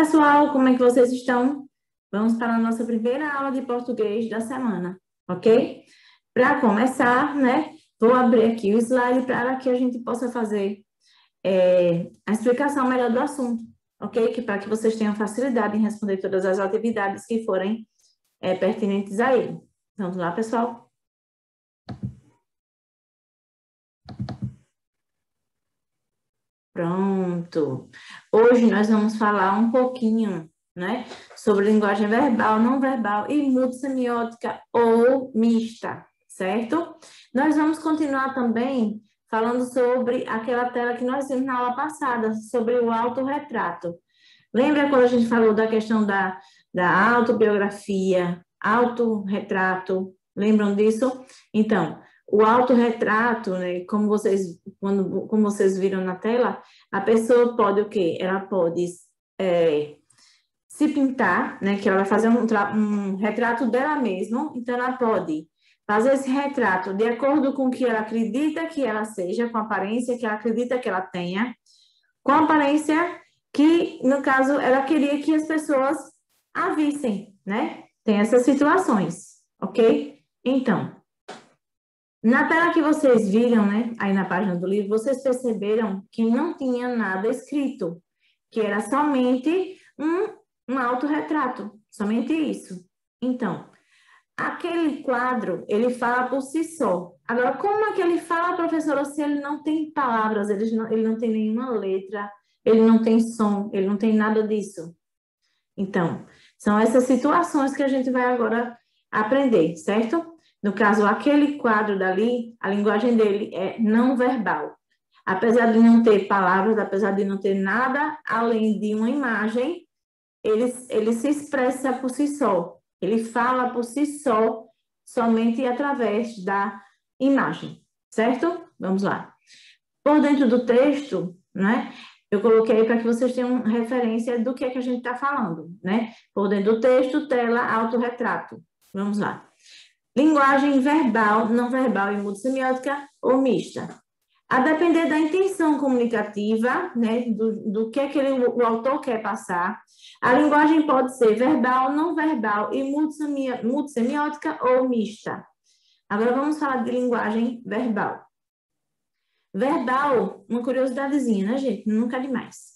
pessoal, como é que vocês estão? Vamos para a nossa primeira aula de português da semana, ok? Para começar, né, vou abrir aqui o slide para que a gente possa fazer a explicação melhor do assunto, ok? Para que vocês tenham facilidade em responder todas as atividades que forem pertinentes a ele. Vamos lá, pessoal? Pronto. Hoje nós vamos falar um pouquinho, né, sobre linguagem verbal, não verbal e multissemiótica ou mista, certo? Nós vamos continuar também falando sobre aquela tela que nós vimos na aula passada, sobre o autorretrato. Lembra quando a gente falou da questão da autobiografia, autorretrato? Lembram disso? Então, o autorretrato, né, como vocês viram na tela, a pessoa pode o quê? Ela pode se pintar, né, que ela vai fazer um retrato dela mesma, então ela pode fazer esse retrato de acordo com o que ela acredita que ela seja, com a aparência que ela acredita que ela tenha, com a aparência que, no caso, ela queria que as pessoas a vissem, né? Tem essas situações, ok? Então, na tela que vocês viram, né, aí na página do livro, vocês perceberam que não tinha nada escrito, que era somente um autorretrato, somente isso. Então, aquele quadro, ele fala por si só. Agora, como é que ele fala, professora, se ele não tem palavras, ele não tem nenhuma letra, ele não tem som, ele não tem nada disso? Então, são essas situações que a gente vai agora aprender, certo? No caso, aquele quadro dali, a linguagem dele é não verbal. Apesar de não ter palavras, apesar de não ter nada além de uma imagem, ele se expressa por si só. Ele fala por si só, somente através da imagem, certo? Vamos lá. Por dentro do texto, né? Eu coloquei para que vocês tenham referência do que é que a gente está falando, né? Por dentro do texto, tela, autorretrato. Vamos lá. Linguagem verbal, não verbal e multissemiótica ou mista. A depender da intenção comunicativa, né, do que o autor quer passar, a linguagem pode ser verbal, não verbal e multissemiótica ou mista. Agora vamos falar de linguagem verbal. Verbal, uma curiosidadezinha, né, gente? Nunca é demais.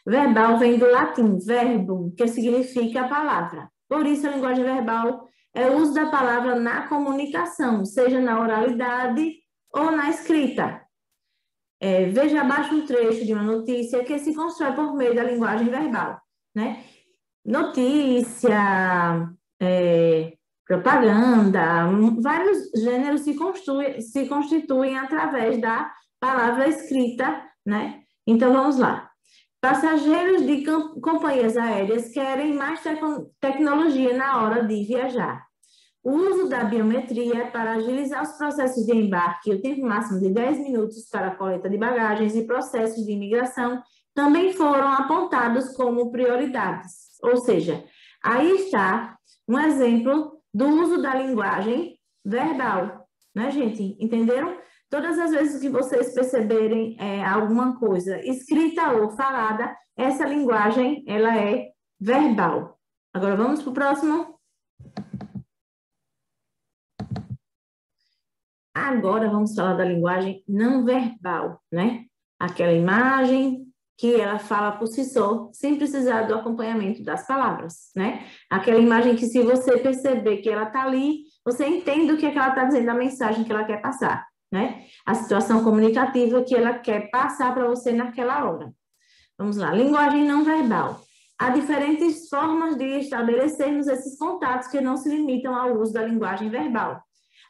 Verbal vem do latim, verbum, que significa a palavra. Por isso, a linguagem verbal é o uso da palavra na comunicação, seja na oralidade ou na escrita. Veja abaixo um trecho de uma notícia que se constrói por meio da linguagem verbal, né? Notícia, propaganda, vários gêneros se constituem através da palavra escrita, né? Então, vamos lá. Passageiros de companhias aéreas querem mais tecnologia na hora de viajar. O uso da biometria para agilizar os processos de embarque e o tempo máximo de 10 minutos para a coleta de bagagens e processos de imigração também foram apontados como prioridades. Ou seja, aí está um exemplo do uso da linguagem verbal, né, gente? Entenderam? Todas as vezes que vocês perceberem alguma coisa escrita ou falada, essa linguagem, ela é verbal. Agora, vamos para o próximo. Agora, vamos falar da linguagem não verbal, né? Aquela imagem que ela fala por si só, sem precisar do acompanhamento das palavras, né? Aquela imagem que, se você perceber que ela está ali, você entende o que é que ela está dizendo, a mensagem que ela quer passar, né? A situação comunicativa que ela quer passar para você naquela hora. Vamos lá, linguagem não verbal. Há diferentes formas de estabelecermos esses contatos que não se limitam ao uso da linguagem verbal.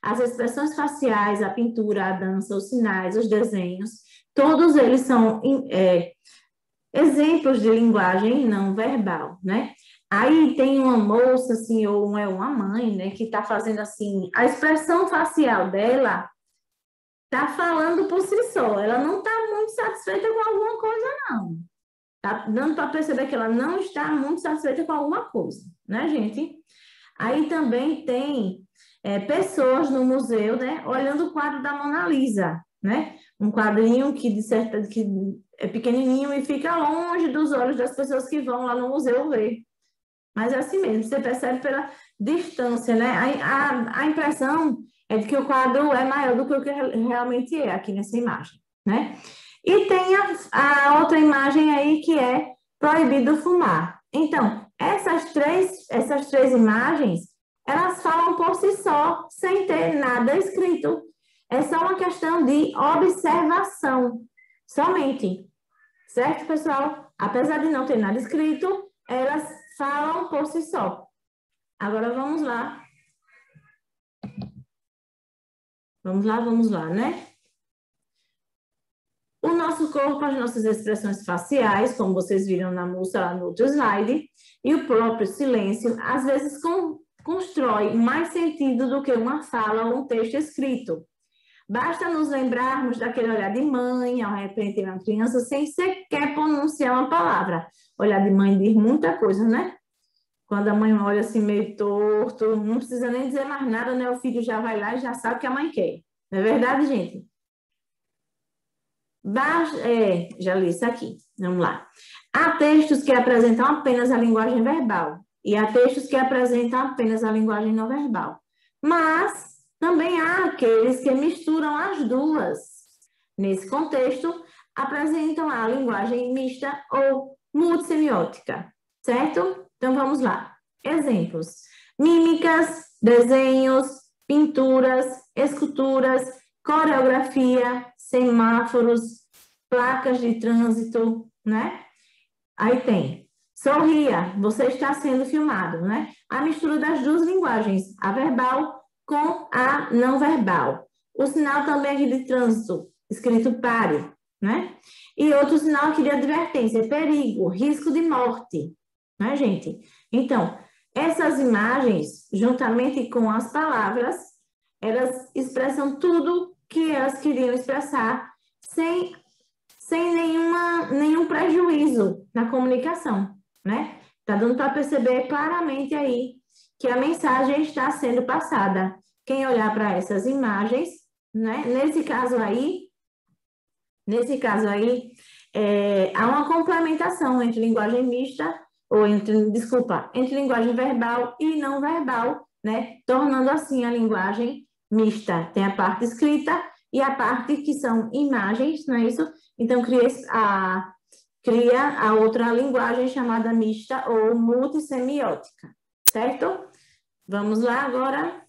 As expressões faciais, a pintura, a dança, os sinais, os desenhos, todos eles são exemplos de linguagem não verbal, né? Aí tem uma moça, assim, ou uma mãe, né, que está fazendo assim, a expressão facial dela está falando por si só, ela não está muito satisfeita com alguma coisa, não. Está dando para perceber que ela não está muito satisfeita com alguma coisa, né, gente? Aí também tem pessoas no museu, né, olhando o quadro da Mona Lisa, né? Um quadrinho que é pequenininho e fica longe dos olhos das pessoas que vão lá no museu ver. Mas é assim mesmo, você percebe pela distância, né? A impressão é de que o quadro é maior do que o que realmente é aqui nessa imagem, né? E tem a outra imagem aí que é proibido fumar. Então, essas três imagens, elas falam por si só, sem ter nada escrito. É só uma questão de observação, somente. Certo, pessoal? Apesar de não ter nada escrito, elas falam por si só. Agora vamos lá. Vamos lá, né? O nosso corpo, as nossas expressões faciais, como vocês viram na moça lá no outro slide, e o próprio silêncio, às vezes constrói mais sentido do que uma fala ou um texto escrito. Basta nos lembrarmos daquele olhar de mãe ao repreender uma criança sem sequer pronunciar uma palavra. Olhar de mãe diz muita coisa, né? Quando a mãe olha assim meio torto, não precisa nem dizer mais nada, né? O filho já vai lá e já sabe o que a mãe quer. Não é verdade, gente? Já li isso aqui. Vamos lá. Há textos que apresentam apenas a linguagem verbal e há textos que apresentam apenas a linguagem não verbal. Mas também há aqueles que misturam as duas. Nesse contexto, apresentam a linguagem mista ou multissemiótica, certo? Então, vamos lá. Exemplos. Mímicas, desenhos, pinturas, esculturas, coreografia, semáforos, placas de trânsito, né? Aí tem, sorria, você está sendo filmado, né? A mistura das duas linguagens, a verbal com a não verbal. O sinal também aqui de trânsito, escrito pare, né? E outro sinal aqui de advertência, perigo, risco de morte, né, gente? Então, essas imagens, juntamente com as palavras, elas expressam tudo que elas queriam expressar sem nenhum prejuízo na comunicação, né? Tá dando para perceber claramente aí que a mensagem está sendo passada. Quem olhar para essas imagens, né? Nesse caso aí, há uma complementação entre linguagem mista, entre linguagem verbal e não verbal, né? Tornando assim a linguagem mista. Tem a parte escrita e a parte que são imagens, não é isso? Então, cria a outra linguagem chamada mista ou multissemiótica, certo? Vamos lá agora.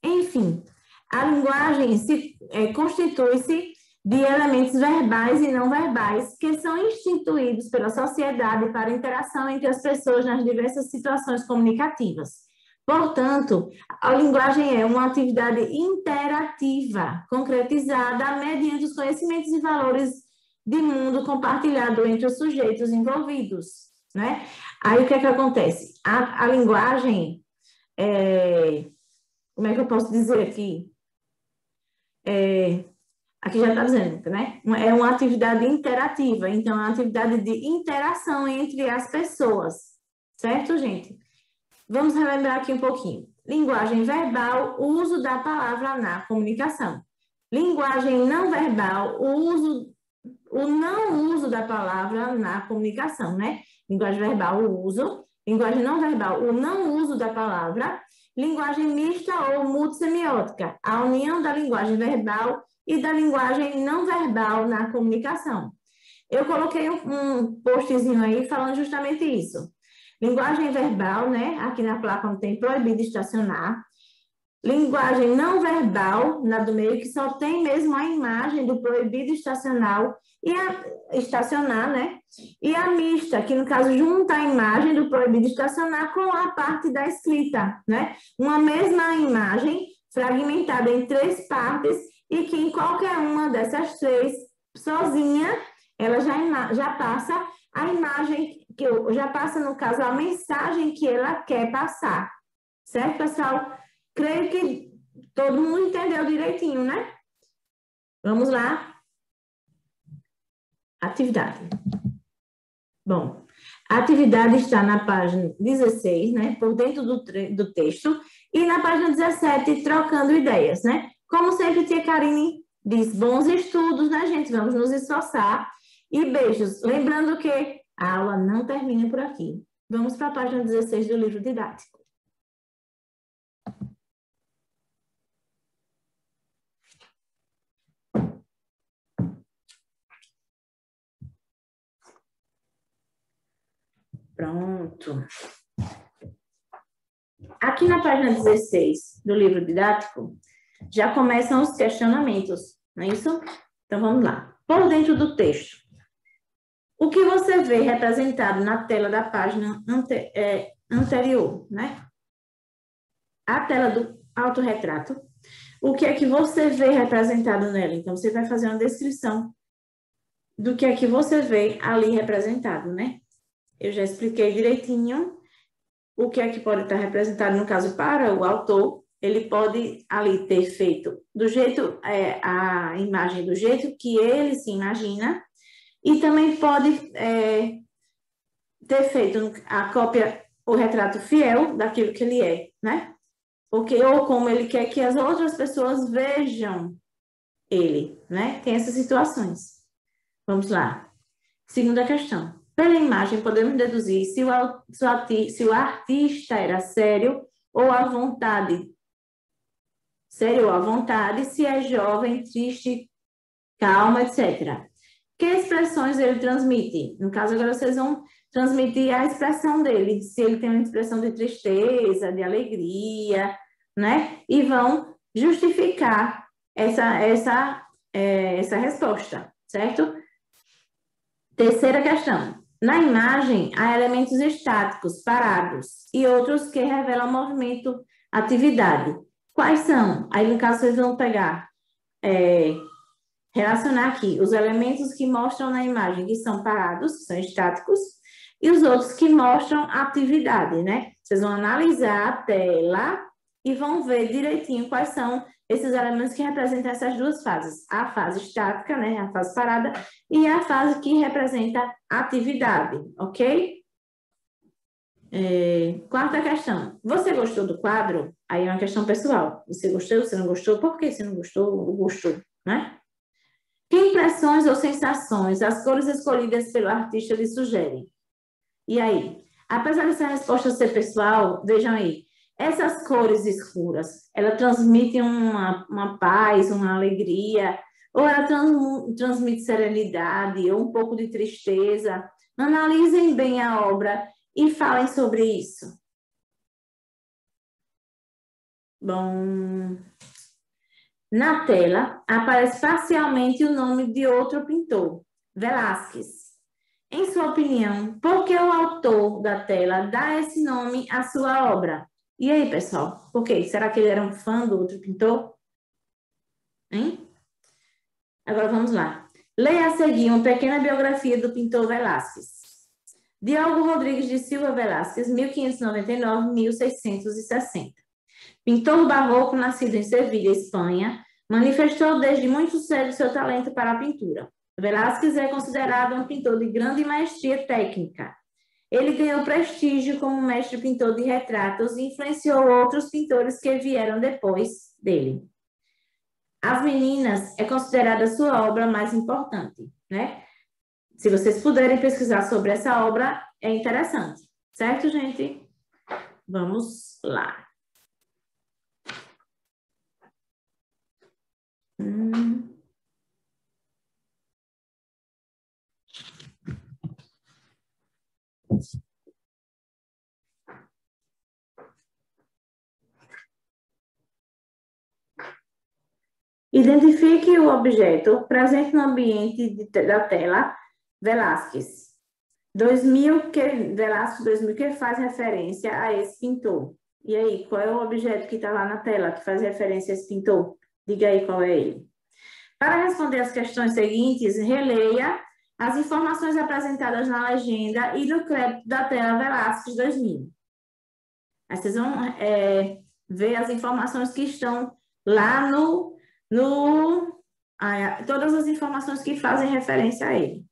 Enfim, a linguagem constitui-se de elementos verbais e não verbais que são instituídos pela sociedade para interação entre as pessoas nas diversas situações comunicativas. Portanto, a linguagem é uma atividade interativa, concretizada mediante os conhecimentos e valores de mundo compartilhado entre os sujeitos envolvidos, né? Aí, o que é que acontece? A linguagem, como é que eu posso dizer aqui? Aqui já está dizendo, né? É uma atividade interativa, então é uma atividade de interação entre as pessoas, certo, gente? Vamos relembrar aqui um pouquinho. Linguagem verbal, o uso da palavra na comunicação. Linguagem não verbal, o não uso da palavra na comunicação, né? Linguagem verbal, o uso. Linguagem não verbal, o não uso da palavra. Linguagem mista ou multissemiótica, a união da linguagem verbal e da linguagem não verbal na comunicação. Eu coloquei um postzinho aí falando justamente isso. Linguagem verbal, né? Aqui na placa onde tem proibido estacionar. Linguagem não verbal, na do meio, que só tem mesmo a imagem do proibido estacionar, né? E a mista, que no caso junta a imagem do proibido estacionar com a parte da escrita, né? Uma mesma imagem fragmentada em 3 partes e que em qualquer uma dessas 3, sozinha, ela já passa a imagem, já passa, no caso, a mensagem que ela quer passar. Certo, pessoal? Creio que todo mundo entendeu direitinho, né? Vamos lá. Atividade. Bom, a atividade está na página 16, né? Por dentro do texto. E na página 17, trocando ideias, né? Como sempre, tia Karine diz, bons estudos, né, gente? Vamos nos esforçar. E beijos. Lembrando que a aula não termina por aqui. Vamos para a página 16 do livro didático. Pronto. Aqui na página 16 do livro didático, já começam os questionamentos, não é isso? Então, vamos lá. Por dentro do texto, o que você vê representado na tela da página anterior, né? A tela do autorretrato. O que é que você vê representado nela? Então, você vai fazer uma descrição do que é que você vê ali representado, né? Eu já expliquei direitinho o que é que pode estar representado, no caso, para o autor. Ele pode ali ter feito do jeito, a imagem do jeito que ele se imagina, e também pode ter feito a cópia, o retrato fiel daquilo que ele é, né? Porque, ou como ele quer que as outras pessoas vejam ele, né? Tem essas situações. Vamos lá. Segunda questão. Pela imagem, podemos deduzir se o artista era sério ou à vontade. Sério ou à vontade, se é jovem, triste, calma, etc. Que expressões ele transmite? No caso, agora vocês vão transmitir a expressão dele. Se ele tem uma expressão de tristeza, de alegria, né? E vão justificar essa resposta, certo? Terceira questão. Na imagem, há elementos estáticos, parados, e outros que revelam movimento, atividade. Quais são? Aí, no caso, vocês vão pegar, relacionar aqui os elementos que mostram na imagem, que são parados, que são estáticos, e os outros que mostram atividade, né? Vocês vão analisar a tela e vão ver direitinho quais são esses elementos que representam essas duas fases. A fase estática, né? A fase parada, e a fase que representa atividade, ok? Quarta questão. Você gostou do quadro? Aí é uma questão pessoal. Você gostou, você não gostou? Por que você não gostou ou gostou, né? Que impressões ou sensações as cores escolhidas pelo artista lhe sugerem? E aí? Apesar dessa resposta ser pessoal, vejam aí, essas cores escuras, elas transmitem uma paz, uma alegria, ou ela transmite serenidade, ou um pouco de tristeza? Analisem bem a obra e falem sobre isso. Bom, na tela aparece parcialmente o nome de outro pintor, Velázquez. Em sua opinião, por que o autor da tela dá esse nome à sua obra? E aí, pessoal, por quê? Será que ele era um fã do outro pintor? Hein? Agora vamos lá. Leia a seguir uma pequena biografia do pintor Velázquez. Diogo Rodrigues de Silva Velázquez, 1599-1660. Pintor barroco nascido em Sevilha, Espanha, manifestou desde muito cedo seu talento para a pintura. Velázquez é considerado um pintor de grande maestria técnica. Ele ganhou prestígio como mestre pintor de retratos e influenciou outros pintores que vieram depois dele. As Meninas é considerada a sua obra mais importante, né? Se vocês puderem pesquisar sobre essa obra, é interessante. Certo, gente? Vamos lá. Identifique o objeto presente no ambiente da tela Velázquez. Velázquez 2000 que faz referência a esse pintor. E aí, qual é o objeto que está lá na tela que faz referência a esse pintor? Diga aí qual é ele. Para responder as questões seguintes, releia as informações apresentadas na legenda e no crédito da tela Velázquez 2000. Aí vocês vão ver as informações que estão lá todas as informações que fazem referência a ele.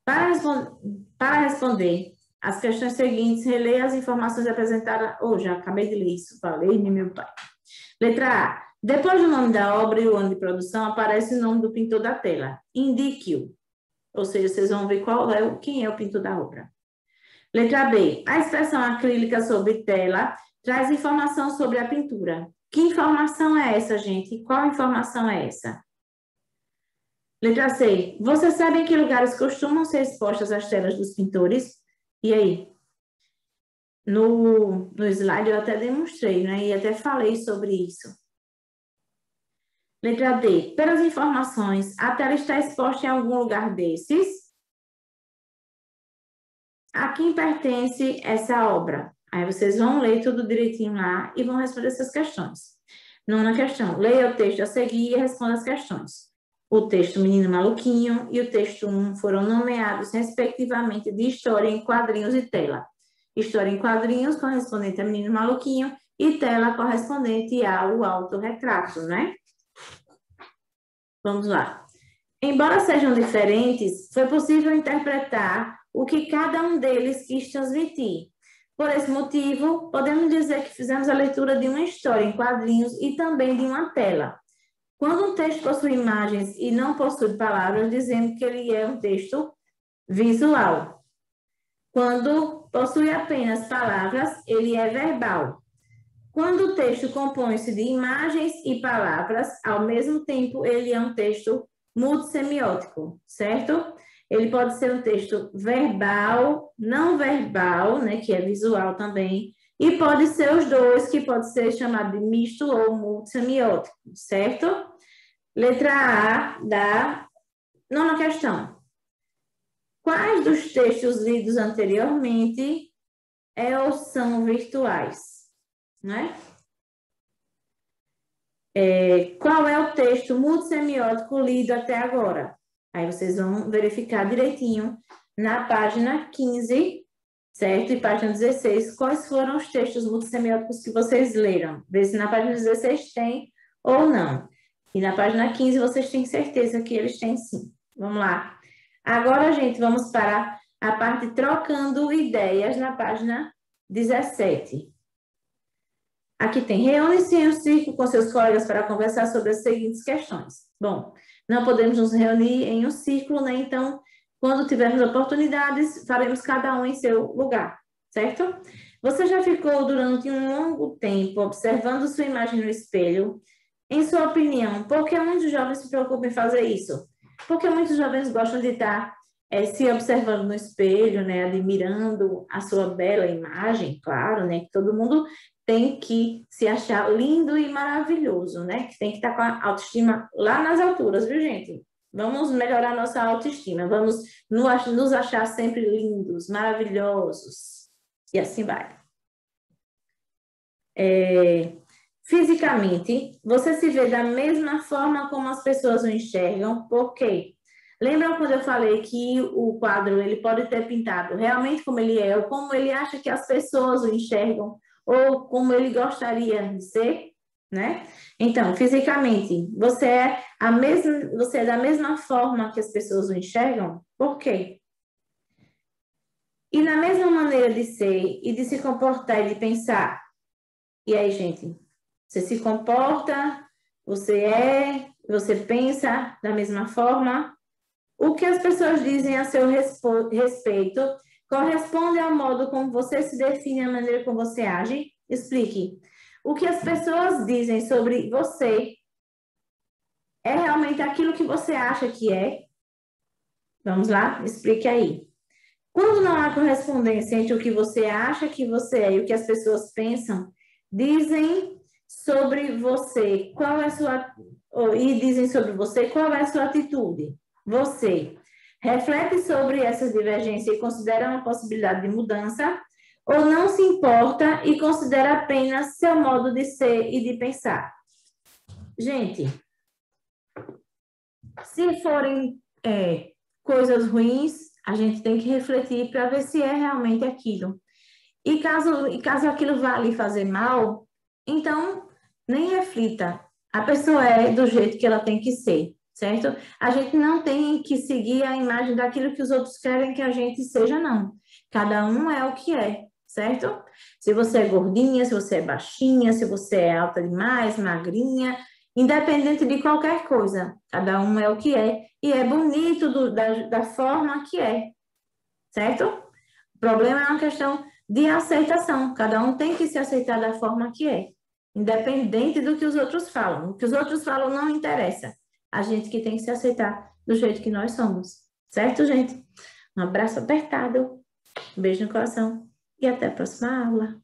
Para responder as questões seguintes, releia as informações apresentadas. Já acabei de ler isso, falei, meu pai. Letra A. Depois do nome da obra e o ano de produção, aparece o nome do pintor da tela. Indique-o. Ou seja, vocês vão ver quem é o pintor da obra. Letra B. A expressão acrílica sobre tela traz informação sobre a pintura. Que informação é essa, gente? Qual informação é essa? Letra C. Você sabe em que lugares costumam ser expostas as telas dos pintores? E aí? No slide eu até demonstrei, né? E até falei sobre isso. Letra D. Pelas informações, a tela está exposta em algum lugar desses? A quem pertence essa obra? Aí vocês vão ler tudo direitinho lá e vão responder essas questões. Nona questão. Leia o texto a seguir e responda as questões. O texto Menino Maluquinho e o texto 1 foram nomeados respectivamente de história em quadrinhos e tela. História em quadrinhos correspondente a Menino Maluquinho e tela correspondente ao autorretrato, né? Vamos lá. Embora sejam diferentes, foi possível interpretar o que cada um deles quis transmitir. Por esse motivo, podemos dizer que fizemos a leitura de uma história em quadrinhos e também de uma tela. Quando um texto possui imagens e não possui palavras, dizemos que ele é um texto visual. Quando possui apenas palavras, ele é verbal. Quando o texto compõe-se de imagens e palavras, ao mesmo tempo, ele é um texto multissemiótico, certo? Ele pode ser um texto verbal, não verbal, né, que é visual também, e pode ser os dois, que pode ser chamado de misto ou multissemiótico, certo? Letra A da nona questão. Quais dos textos lidos anteriormente ou são virtuais? Né? Qual é o texto multissemiótico lido até agora? Aí vocês vão verificar direitinho na página 15, certo? E página 16, quais foram os textos multissemióticos que vocês leram. Vê se na página 16 tem ou não. E na página 15 vocês têm certeza que eles têm sim. Vamos lá. Agora, gente, vamos para a parte trocando ideias na página 17. Aqui tem, reúne-se em um círculo com seus colegas para conversar sobre as seguintes questões. Bom, não podemos nos reunir em um círculo, né? Então, quando tivermos oportunidades, faremos cada um em seu lugar, certo? Você já ficou durante um longo tempo observando sua imagem no espelho? Em sua opinião, por que muitos jovens se preocupam em fazer isso? Porque muitos jovens gostam de estar se observando no espelho, né? Admirando a sua bela imagem, claro, né? Que todo mundo tem que se achar lindo e maravilhoso, né? Que tem que estar com a autoestima lá nas alturas, viu, gente? Vamos melhorar nossa autoestima, vamos nos achar sempre lindos, maravilhosos, e assim vai. Fisicamente, você se vê da mesma forma como as pessoas o enxergam, por quê? Lembram quando eu falei que o quadro ele pode ter pintado realmente como ele é, ou como ele acha que as pessoas o enxergam, ou como ele gostaria de ser, né? Então, fisicamente, você é da mesma forma que as pessoas o enxergam? Por quê? E na mesma maneira de ser e de se comportar e de pensar. E aí, gente, você se comporta, você pensa da mesma forma? O que as pessoas dizem a seu respeito corresponde ao modo como você se define, a maneira como você age? Explique. O que as pessoas dizem sobre você é realmente aquilo que você acha que é? Vamos lá? Explique aí. Quando não há correspondência entre o que você acha que você é e o que as pessoas pensam, dizem sobre você qual é a sua atitude. Você reflete sobre essas divergências e considera uma possibilidade de mudança ou não se importa e considera apenas seu modo de ser e de pensar? Gente, se forem coisas ruins, a gente tem que refletir para ver se é realmente aquilo. E caso aquilo vá lhe fazer mal, então nem reflita. A pessoa é do jeito que ela tem que ser, certo? A gente não tem que seguir a imagem daquilo que os outros querem que a gente seja, não. Cada um é o que é, certo? Se você é gordinha, se você é baixinha, se você é alta demais, magrinha, independente de qualquer coisa. Cada um é o que é, e é bonito da forma que é, certo? O problema é uma questão de aceitação. Cada um tem que se aceitar da forma que é, independente do que os outros falam. O que os outros falam não interessa. A gente que tem que se aceitar do jeito que nós somos. Certo, gente? Um abraço apertado, um beijo no coração e até a próxima aula.